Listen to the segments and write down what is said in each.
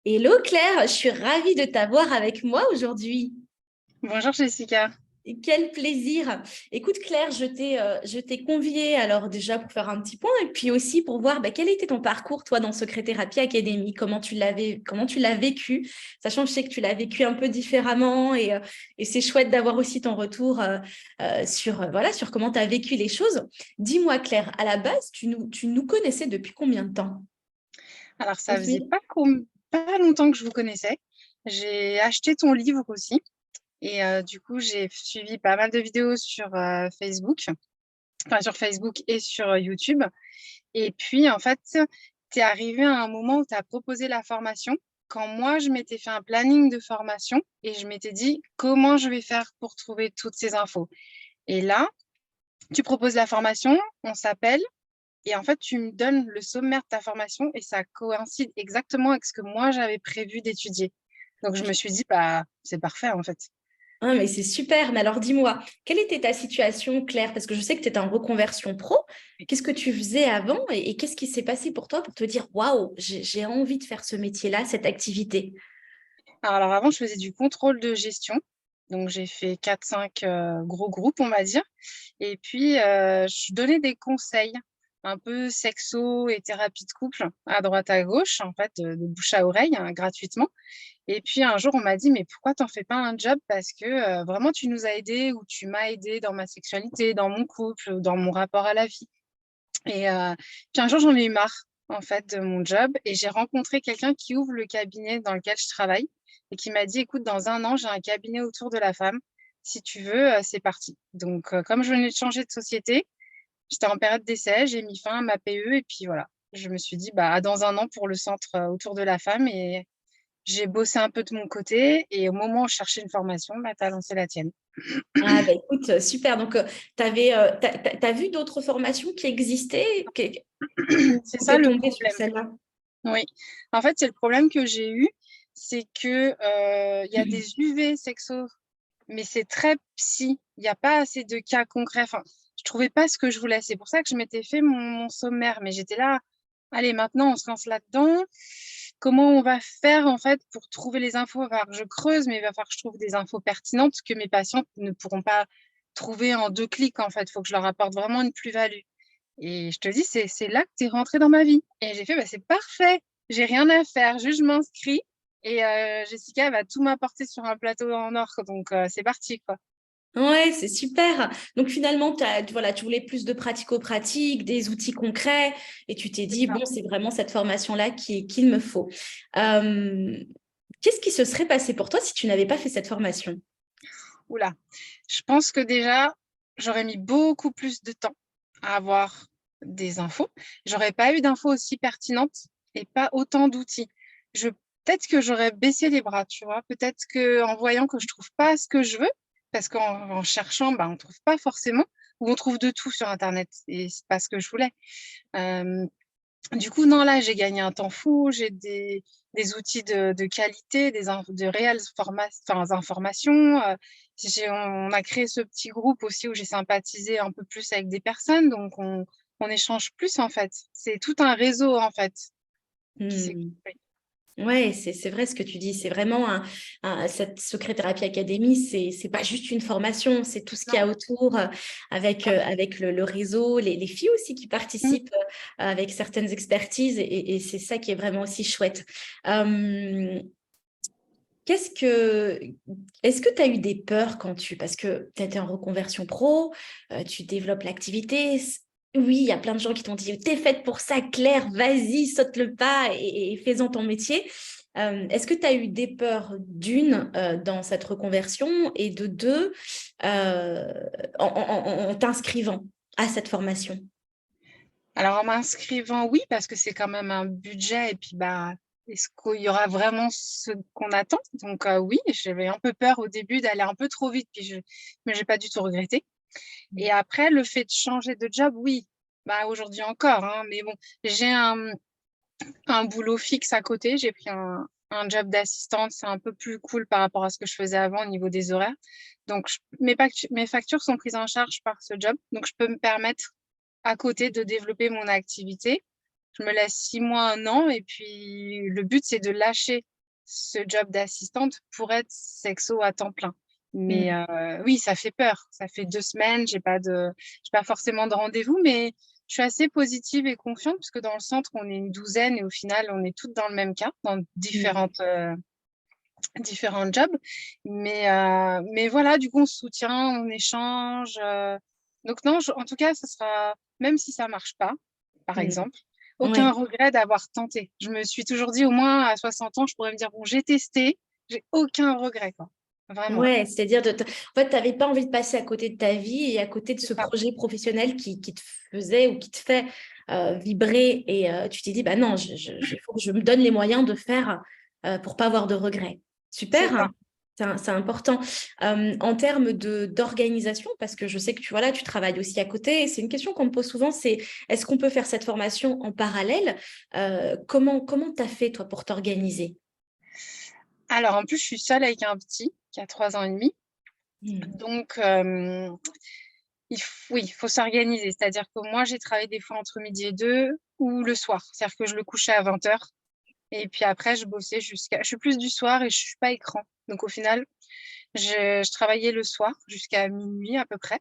Hello Claire, je suis ravie de t'avoir avec moi aujourd'hui. Bonjour Jessica. Quel plaisir. Écoute Claire, je t'ai conviée alors déjà pour faire un petit point et puis aussi pour voir quel était ton parcours toi dans Secret Thérapie Academy, comment tu l'as vécu, sachant que je sais que tu l'as vécu un peu différemment et c'est chouette d'avoir aussi ton retour sur comment tu as vécu les choses. Dis-moi Claire, à la base, tu nous connaissais depuis combien de temps? Alors, Tu ça te faisait souviens. pas longtemps que je vous connaissais. J'ai acheté ton livre aussi. Et du coup, j'ai suivi pas mal de vidéos sur Facebook, enfin sur Facebook et sur YouTube. Et puis, en fait, tu es arrivé à un moment où tu as proposé la formation. Quand moi, je m'étais fait un planning de formation et je m'étais dit comment je vais faire pour trouver toutes ces infos. Et là, tu proposes la formation, on s'appelle. Et en fait, tu me donnes le sommaire de ta formation et ça coïncide exactement avec ce que moi, j'avais prévu d'étudier. Donc, je me suis dit, bah, c'est parfait, en fait. Ah, mais c'est super. Mais alors, dis-moi, quelle était ta situation, Claire? Parce que je sais que tu étais en reconversion pro. Qu'est-ce que tu faisais avant et qu'est-ce qui s'est passé pour toi pour te dire, waouh, j'ai envie de faire ce métier-là, cette activité? Alors, avant, je faisais du contrôle de gestion. Donc, j'ai fait 4-5 gros groupes, on va dire. Et puis, je donnais des conseils un peu sexo et thérapie de couple à droite à gauche, en fait, de bouche à oreille, hein, gratuitement. Et puis, un jour, on m'a dit, mais pourquoi t'en fais pas un job? Parce que vraiment, tu nous as aidés ou tu m'as aidé dans ma sexualité, dans mon couple, dans mon rapport à la vie. Et puis un jour, j'en ai eu marre, en fait, de mon job. Et j'ai rencontré quelqu'un qui ouvre le cabinet dans lequel je travaille et qui m'a dit, écoute, dans un an, j'ai un cabinet autour de la femme. Si tu veux, c'est parti. Donc, comme je venais de changer de société, j'étais en période d'essai, j'ai mis fin à ma PE et puis voilà. Je me suis dit, bah, dans un an pour le centre autour de la femme et j'ai bossé un peu de mon côté. Et au moment où je cherchais une formation, bah, tu as lancé la tienne. Ah, écoute, super. Donc, t'as vu d'autres formations qui existaient C'est ou ça t'es le tombée sur problème. celle-là? Oui, en fait, c'est le problème que j'ai eu, c'est que il y a des UV sexo, mais c'est très psy. Il n'y a pas assez de cas concrets. Enfin, je trouvais pas ce que je voulais. C'est pour ça que je m'étais fait mon sommaire, mais j'étais là. Allez, maintenant, on se lance là-dedans. Comment on va faire en fait pour trouver les infos? Il va falloir que je creuse, mais il va falloir que je trouve des infos pertinentes que mes patients ne pourront pas trouver en 2 clics. En fait, il faut que je leur apporte vraiment une plus-value. Et je te dis, c'est là que tu es rentrée dans ma vie. Et j'ai fait, bah, c'est parfait, j'ai rien à faire, juste je m'inscris. Et Jessica va tout m'apporter sur un plateau en or. Donc, c'est parti, quoi. Ouais, c'est super. Donc finalement, voilà, tu voulais plus de pratico-pratique, des outils concrets, et tu t'es C'est dit, ça. bon, c'est vraiment cette formation-là qu'il me faut. Euh, Qu'est-ce qui se serait passé pour toi si tu n'avais pas fait cette formation? Oula. Je pense que déjà, j'aurais mis beaucoup plus de temps à avoir des infos. J'aurais pas eu d'infos aussi pertinentes et pas autant d'outils. Je, peut-être que j'aurais baissé les bras, tu vois. Peut-être que en voyant que je trouve pas ce que je veux, parce qu'en cherchant, bah, on trouve pas forcément, ou on trouve de tout sur Internet. Et c'est pas ce que je voulais. Euh, du coup, non, là, j'ai gagné un temps fou, j'ai des outils de qualité, de réelles informations. On a créé ce petit groupe aussi où j'ai sympathisé un peu plus avec des personnes, donc on échange plus en fait. C'est tout un réseau en fait qui s'est Hmm. construit. Ouais, c'est vrai ce que tu dis. C'est vraiment cette Secret Thérapie Academy, c'est pas juste une formation, c'est tout ce qu'il y a Non, autour c'est ça. avec le réseau, les filles aussi qui Mm. participent avec certaines expertises et c'est ça qui est vraiment aussi chouette. Euh, Qu'est-ce que, est-ce que tu as eu des peurs parce que tu étais en reconversion pro, tu développes l'activité. Oui, il y a plein de gens qui t'ont dit, t'es faite pour ça, Claire, vas-y, saute le pas et fais-en ton métier. Est-ce que tu as eu des peurs d'une dans cette reconversion et de deux euh, en t'inscrivant à cette formation? Alors en m'inscrivant, oui, parce que c'est quand même un budget et puis bah est-ce qu'il y aura vraiment ce qu'on attend? Donc oui, j'avais un peu peur au début d'aller un peu trop vite, mais j'ai pas du tout regretté. Et après, le fait de changer de job, oui, bah aujourd'hui encore, hein, mais bon, j'ai un boulot fixe à côté. J'ai pris un job d'assistante, c'est un peu plus cool par rapport à ce que je faisais avant au niveau des horaires. Donc, mes factures sont prises en charge par ce job. Donc, je peux me permettre à côté de développer mon activité. Je me laisse 6 mois, un an, et puis le but, c'est de lâcher ce job d'assistante pour être sexo à temps plein. Mais Mm. oui, ça fait peur. Ça fait 2 semaines, j'ai pas forcément de rendez-vous, mais je suis assez positive et confiante parce que dans le centre, on est une douzaine et au final, on est toutes dans le même cas, dans Mm. différents jobs. Mais voilà, du coup, on se soutient, on échange. Donc non, en tout cas, ça sera, même si ça marche pas, par Mm. exemple, aucun Ouais. regret d'avoir tenté. Je me suis toujours dit, au moins à 60 ans, je pourrais me dire, bon, j'ai testé, j'ai aucun regret, quoi. Vraiment. Ouais, c'est-à-dire, en fait, tu n'avais pas envie de passer à côté de ta vie et à côté de C'est ce ça. projet professionnel qui te faisait ou qui te fait vibrer. Et tu t'es dit, bah non, il faut que je me donne les moyens de faire pour pas avoir de regrets. C'est Super, ça. hein. C'est important. En termes d'organisation, parce que je sais que voilà, tu travailles aussi à côté, et c'est une question qu'on me pose souvent, c'est est-ce qu'on peut faire cette formation en parallèle? Comment tu as fait, toi, pour t'organiser? Alors, en plus, je suis seule avec un petit qui a 3 ans et demi. Hmm. Donc, oui, il faut s'organiser. C'est-à-dire que moi, j'ai travaillé des fois entre midi et 2 ou le soir. C'est-à-dire que je le couchais à 20 h. Et puis après, je bossais jusqu'à. Je suis plus du soir et je suis pas écran. Donc au final, je travaillais le soir jusqu'à minuit à peu près.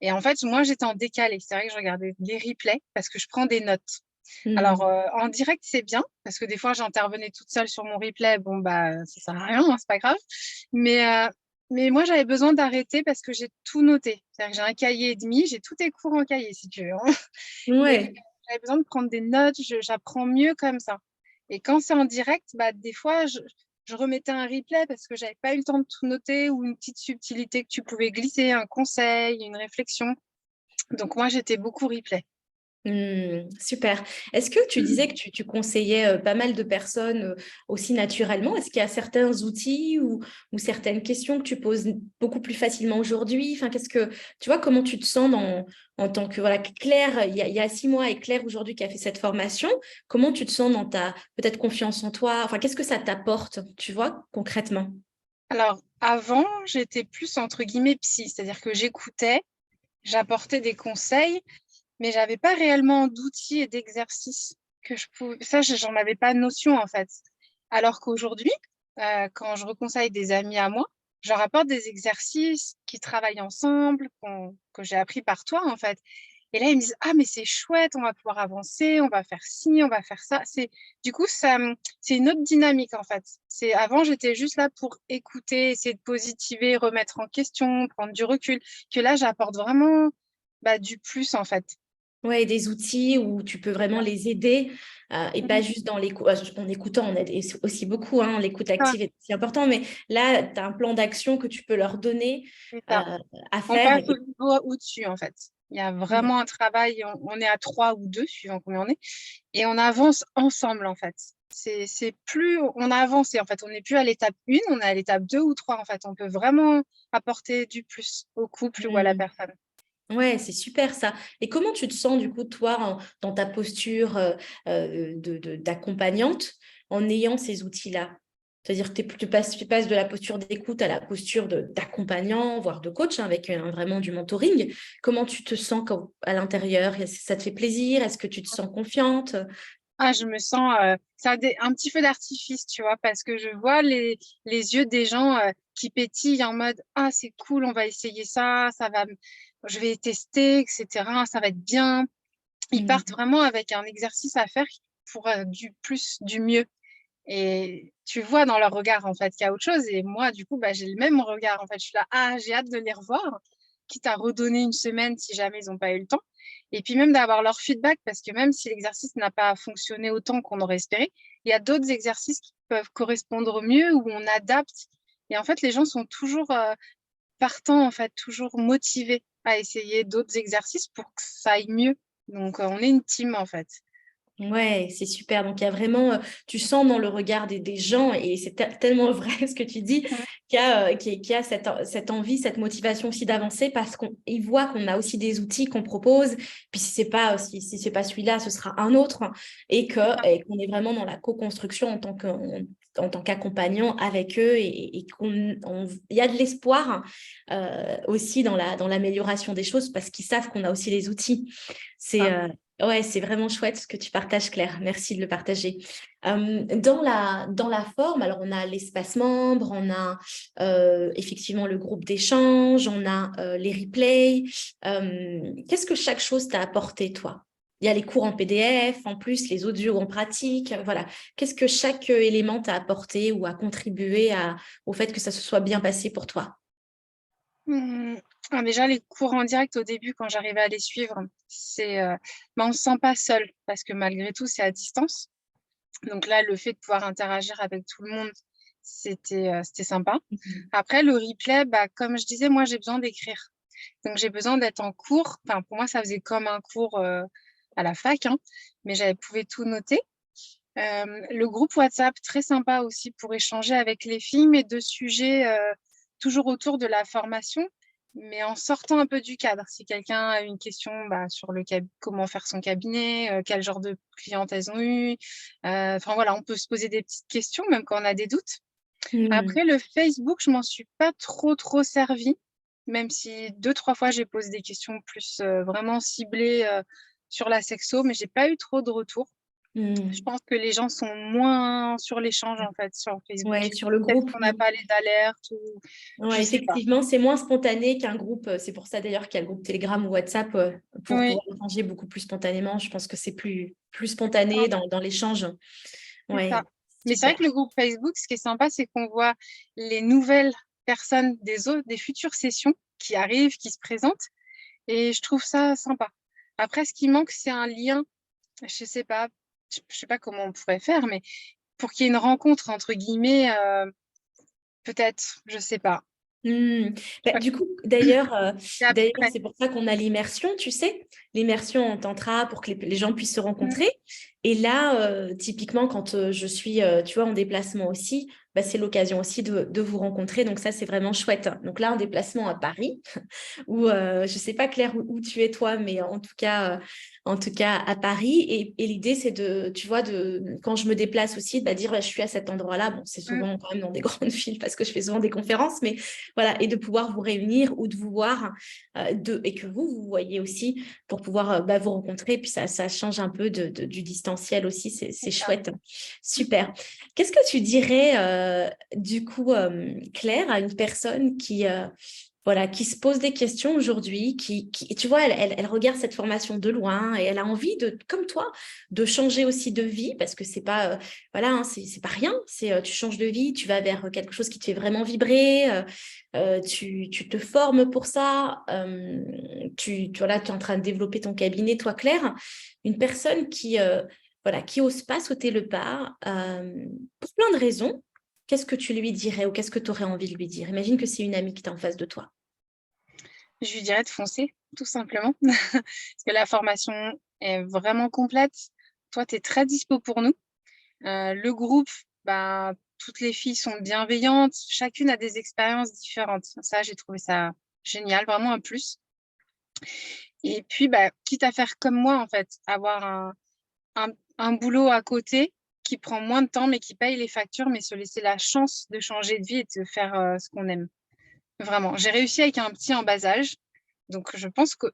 Et en fait, moi, j'étais en décalé. C'est vrai que je regardais des replays parce que je prends des notes. Alors, Hmm. en direct, c'est bien parce que des fois, j'intervenais toute seule sur mon replay. Bon, bah, ça sert à rien, hein, c'est pas grave. Mais, euh, mais moi, j'avais besoin d'arrêter parce que j'ai tout noté. C'est-à-dire que j'ai un cahier et demi, j'ai tous tes cours en cahier, si tu veux, hein. Et Ouais. j'avais besoin de prendre des notes, j'apprends mieux comme ça. Et quand c'est en direct, bah, des fois, je remettais un replay parce que j'avais pas eu le temps de tout noter ou une petite subtilité que tu pouvais glisser, un conseil, une réflexion. Donc moi, j'étais beaucoup replay. Super. Est-ce que tu disais que tu conseillais pas mal de personnes aussi naturellement? Est-ce qu'il y a certains outils ou certaines questions que tu poses beaucoup plus facilement aujourd'hui? Enfin, tu vois, comment tu te sens en tant que, voilà, Claire, il y a 6 mois et Claire aujourd'hui qui a fait cette formation, comment tu te sens dans ta peut-être confiance en toi? Enfin, qu'est-ce que ça t'apporte, tu vois, concrètement? Alors, avant, j'étais plus entre guillemets psy, c'est-à-dire que j'écoutais, j'apportais des conseils, mais j'avais pas réellement d'outils et d'exercices que je pouvais. Ça, j'en avais pas notion en fait. Alors qu'aujourd'hui, quand je reconseille des amis à moi, je leur apporte des exercices qui travaillent ensemble, que j'ai appris par toi en fait. Et là, ils me disent, ah, mais c'est chouette, on va pouvoir avancer, on va faire ci, on va faire ça. Du coup, c'est une autre dynamique, en fait. Avant, j'étais juste là pour écouter, essayer de positiver, remettre en question, prendre du recul. Que là, j'apporte vraiment, bah, du plus, en fait. Ouais, des outils où tu peux vraiment les aider et pas Mhm. juste dans l'écoute. En écoutant, on aide aussi beaucoup, hein, l'écoute Ah, active est aussi important, mais là, tu as un plan d'action que tu peux leur donner c'est ça. euh, à On faire. passe au niveau au-dessus, en fait. Il y a Mm. vraiment un travail, on est à 3 ou 2, suivant combien on est, et on avance ensemble, en fait. C'est plus, on a avancé, en fait. On n'est plus à l'étape 1, on est à l'étape 2 ou 3, en fait. On peut vraiment apporter du plus au couple ou à la Mm. personne. Ouais, c'est super ça. Et comment tu te sens du coup, toi, dans ta posture d'accompagnante en ayant ces outils-là? C'est-à-dire que tu passes de la posture d'écoute à la posture d'accompagnant, voire de coach, hein, avec vraiment du mentoring. Comment tu te sens à l'intérieur? Est-ce que ça te fait plaisir? Est-ce que tu te sens confiante? Ah, je me sens, ça a un petit feu d'artifice, tu vois, parce que je vois les yeux des gens qui pétillent en mode, ah, c'est cool, on va essayer ça, je vais tester, etc. Ça va être bien. Ils partent Mm. vraiment avec un exercice à faire pour du plus, du mieux. Et tu vois dans leur regard, en fait, qu'il y a autre chose. Et moi, du coup, bah, j'ai le même regard. En fait, je suis là, ah, j'ai hâte de les revoir, quitte à redonner une semaine si jamais ils n'ont pas eu le temps. Et puis même d'avoir leur feedback, parce que même si l'exercice n'a pas fonctionné autant qu'on aurait espéré, il y a d'autres exercices qui peuvent correspondre mieux, où on adapte. Et en fait, les gens sont toujours partants, en fait, toujours motivés à essayer d'autres exercices pour que ça aille mieux. Donc, on est une team, en fait. Ouais, c'est super. Donc, il y a vraiment, tu sens dans le regard des gens, et c'est tellement vrai ce que tu dis, qu'il y a cette envie, cette motivation aussi d'avancer parce qu'ils voient qu'on a aussi des outils qu'on propose. Puis si c'est pas celui-là, ce sera un autre, et qu'on est vraiment dans la co-construction en tant qu'accompagnant avec eux et il y a de l'espoir aussi dans l'amélioration des choses parce qu'ils savent qu'on a aussi les outils. C'est, Ah, euh, Ouais, c'est vraiment chouette ce que tu partages, Claire. Merci de le partager. Dans la forme, alors on a l'espace membre, on a effectivement le groupe d'échange, on a les replays. Qu'est-ce que chaque chose t'a apporté, toi? Il y a les cours en PDF, en plus les audios en pratique. Voilà. Qu'est-ce que chaque élément t'a apporté ou a contribué au fait que ça se soit bien passé pour toi? Mmh. Déjà, les cours en direct au début, quand j'arrivais à les suivre, on ne se sent pas seul parce que malgré tout, c'est à distance. Donc là, le fait de pouvoir interagir avec tout le monde, c'était sympa. Mhm. Après, le replay, comme je disais, moi, j'ai besoin d'écrire. Donc, j'ai besoin d'être en cours. Enfin, pour moi, ça faisait comme un cours à la fac, hein, mais j'avais pouvais tout noter. Le groupe WhatsApp, très sympa aussi pour échanger avec les filles, mais de sujets toujours autour de la formation, mais en sortant un peu du cadre. Si quelqu'un a une question sur comment faire son cabinet, quel genre de clientes elles ont eu, enfin voilà, on peut se poser des petites questions, même quand on a des doutes. Mhm. Après, le Facebook, je m'en suis pas trop servie, même si 2-3 fois, j'ai posé des questions plus vraiment ciblées sur la sexo, mais j'ai pas eu trop de retours. Je Mhm. pense que les gens sont moins sur l'échange, en fait, sur Facebook. Ouais, sur le Peut-être groupe, qu'on n'a oui. pas les alertes ou je Ouais, sais pas. effectivement, c'est moins spontané qu'un groupe. C'est pour ça d'ailleurs qu'il y a le groupe Telegram ou WhatsApp pour Oui, pouvoir échanger beaucoup plus spontanément. Je pense que c'est plus spontané dans l'échange. c'est ça. Ouais, Mais c'est vrai super. que le groupe Facebook, ce qui est sympa, c'est qu'on voit les nouvelles personnes des futures sessions qui arrivent, qui se présentent. Et je trouve ça sympa. Après, ce qui manque, c'est un lien. Je sais pas, je sais pas comment on pourrait faire, mais pour qu'il y ait une rencontre, entre guillemets, peut-être, je sais pas. Hmm. Je sais Bah, pas. du coup, d'ailleurs, C'est abstrait. c'est pour ça qu'on a l'immersion, tu sais. L'immersion en tantra pour que les gens puissent se Mm. rencontrer. Et là, typiquement, quand je suis, tu vois, en déplacement aussi, bah, c'est l'occasion aussi de vous rencontrer. Donc ça, c'est vraiment chouette. Donc là, en déplacement à Paris, ou je sais pas Claire où tu es toi, mais en tout cas à Paris. Et l'idée c'est tu vois, quand je me déplace aussi, de dire je suis à cet endroit-là. Bon, c'est Mm. souvent quand même dans des grandes villes parce que je fais souvent des conférences, mais voilà, et de pouvoir vous réunir ou de vous voir et que vous voyez aussi pour pouvoir vous rencontrer. Puis ça change un peu du distanciel aussi, c'est C'est ça. chouette. Super. Qu'est-ce que tu dirais du coup, Claire, à une personne voilà, qui se pose des questions aujourd'hui, tu vois, elle regarde cette formation de loin et elle a envie comme toi, de changer aussi de vie parce que c'est pas, voilà, hein, c'est pas rien. Tu changes de vie, tu vas vers quelque chose qui te fait vraiment vibrer, tu te formes pour ça, voilà, tu es en train de développer ton cabinet, toi, Claire, une personne voilà, qui ose pas sauter le pas pour plein de raisons. Qu'est-ce que tu lui dirais ou qu'est-ce que tu aurais envie de lui dire? Imagine que c'est une amie qui est en face de toi. Je lui dirais de foncer, tout simplement. Parce que la formation est vraiment complète. Toi, tu es très dispo pour nous. Le groupe, toutes les filles sont bienveillantes. Chacune a des expériences différentes. Ça, j'ai trouvé ça génial, vraiment un plus. Et puis, quitte à faire comme moi, en fait, avoir un boulot à côté qui prend moins de temps, mais qui paye les factures, mais se laisser la chance de changer de vie et de faire ce qu'on aime. Vraiment. J'ai réussi avec un petit en bas âge. Donc, je pense que,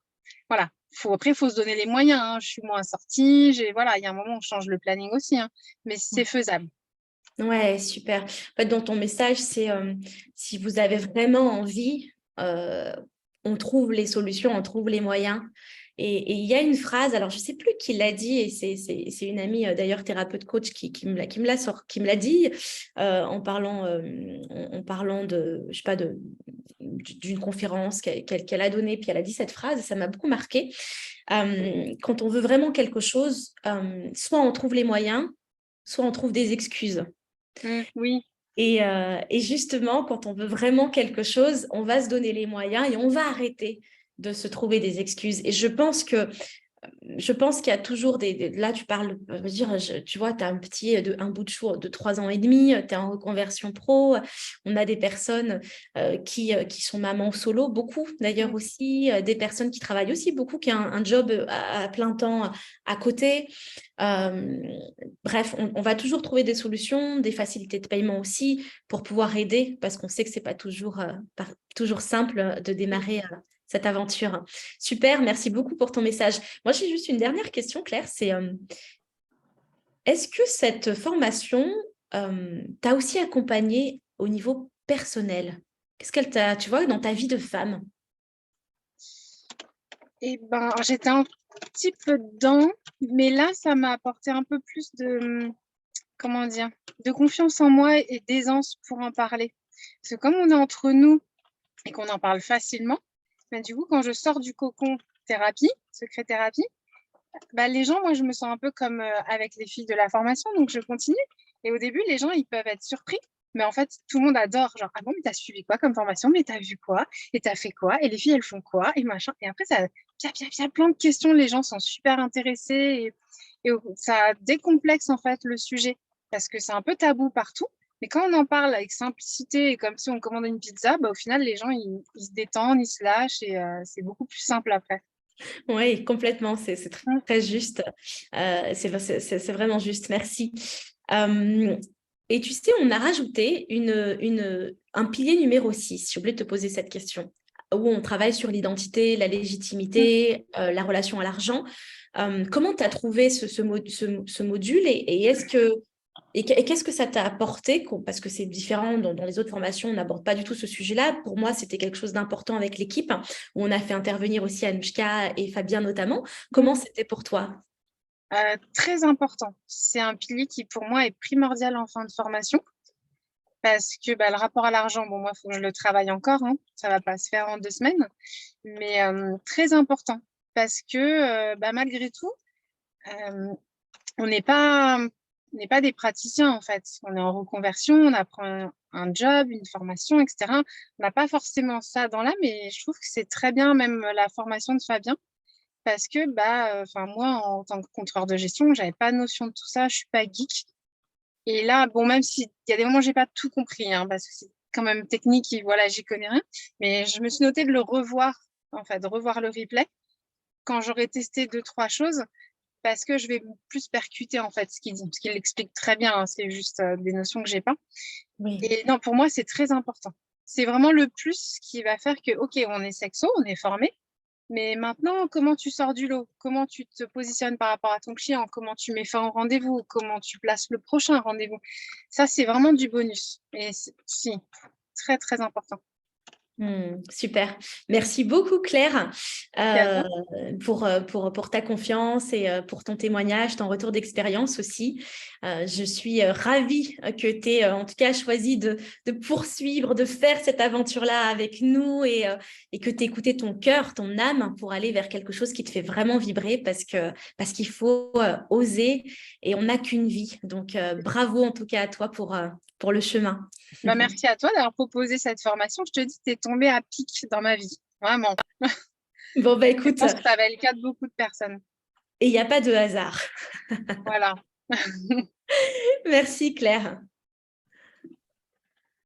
voilà, après, il faut se donner les moyens, hein. Je suis moins sortie. Voilà, il y a un moment où on change le planning aussi, hein. Mais c'est faisable. Ouais, super. En fait, dans ton message, c'est si vous avez vraiment envie, on trouve les solutions, on trouve les moyens. Et il y a une phrase, alors je ne sais plus qui l'a dit, et c'est une amie d'ailleurs thérapeute coach qui me l'a dit en parlant de, je sais pas, d'une conférence qu'elle a donnée, puis elle a dit cette phrase, et ça m'a beaucoup marqué. Quand on veut vraiment quelque chose, soit on trouve les moyens, soit on trouve des excuses. Oui, Et justement, quand on veut vraiment quelque chose, on va se donner les moyens et on va arrêter de se trouver des excuses. Et je pense qu'il y a toujours là, tu parles, je veux dire, tu vois, tu as un bout de chou de 3 ans et demi, tu es en reconversion pro. On a des personnes qui sont mamans solo, beaucoup d'ailleurs mm, aussi, des personnes qui travaillent aussi beaucoup, qui ont un job à plein temps à côté. Euh, Bref, on va toujours trouver des solutions, des facilités de paiement aussi pour pouvoir aider, parce qu'on sait que c'est pas toujours simple de oui. démarrer cette aventure. Super, merci beaucoup pour ton message. Moi, j'ai juste une dernière question, Claire, c'est est-ce que cette formation t'a aussi accompagnée au niveau personnel? Qu'est-ce qu'elle t'a, tu vois, dans ta vie de femme? Et ben, j'étais un petit peu dedans, mais là, ça m'a apporté un peu plus de, comment dire, de confiance en moi et d'aisance pour en parler. Parce que comme on est entre nous et qu'on en parle facilement, ben, du coup, quand je sors du cocon thérapie, secret thérapie, bah, les gens, moi, je me sens un peu comme avec les filles de la formation, donc je continue. Et au début, les gens, ils peuvent être surpris. Mais en fait, tout le monde adore. Genre, ah bon, mais t'as suivi quoi comme formation? Mais t'as vu quoi? Et t'as fait quoi? Et les filles, elles font quoi? Et machin. Et après, ça, plein de questions. Les gens sont super intéressés. Et ça décomplexe, en fait, le sujet. Parce que c'est un peu tabou partout. Mais quand on en parle avec simplicité et comme si on commandait une pizza, bah, au final, les gens, ils se détendent, ils se lâchent et c'est beaucoup plus simple après. Oui, complètement, c'est très, Mm. très juste. C'est vraiment juste, merci. Euh, et tu sais, on a rajouté un pilier numéro 6. J'ai oublié de te poser cette question, où on travaille sur l'identité, la légitimité, la relation à l'argent. Comment tu as trouvé ce module et est-ce que et qu'est-ce que ça t'a apporté? Parce que c'est différent, dans les autres formations, on n'aborde pas du tout ce sujet-là. Pour moi, c'était quelque chose d'important avec l'équipe, où on a fait intervenir aussi Anouchka et Fabien notamment. Comment c'était pour toi? Très important. C'est un pilier qui, pour moi, est primordial en fin de formation parce que bah, le rapport à l'argent, bon, moi, il faut que je le travaille encore. Hein. Ça ne va pas se faire en 2 semaines, mais très important parce que bah, malgré tout, euh, on n'est pas des praticiens en fait. On est en reconversion, on apprend un job, une formation, etc. On n'a pas forcément ça dans l'âme, mais je trouve que c'est très bien, même la formation de Fabien parce que bah, moi, en tant que contrôleur de gestion, j'avais pas notion de tout ça, je suis pas geek. Et là, bon, même s'il y a des moments où j'ai pas tout compris, hein, parce que c'est quand même technique et voilà, j'y connais rien, mais je me suis noté de le revoir, en fait, de revoir le replay quand j'aurai testé 2, 3 choses, parce que je vais plus percuter en fait ce qu'il dit, parce qu'il l'explique très bien, hein, c'est juste des notions que j'ai pas. Oui. Et non, pour moi, c'est très important. C'est vraiment le plus qui va faire que, ok, on est sexo, on est formé, mais maintenant, comment tu sors du lot? Comment tu te positionnes par rapport à ton client? Comment tu mets fin au rendez-vous? Comment tu places le prochain rendez-vous? Ça, c'est vraiment du bonus. Et si, très, très important. Super. Merci beaucoup, Claire, C'est à toi. pour ta confiance et pour ton témoignage, ton retour d'expérience aussi. Je suis ravie que tu aies en tout cas choisi de poursuivre, de faire cette aventure-là avec nous et que tu aies écouté ton cœur, ton âme pour aller vers quelque chose qui te fait vraiment vibrer parce qu'il faut oser et on n'a qu'une vie. Donc, bravo en tout cas à toi pour le chemin. Bah, merci à toi d'avoir proposé cette formation. Je te dis, tu es tombé à pic dans ma vie. Vraiment. Bon, bah Je écoute, pense que ça va être le cas de beaucoup de personnes. et il n'y a pas de hasard. Voilà. Merci Claire.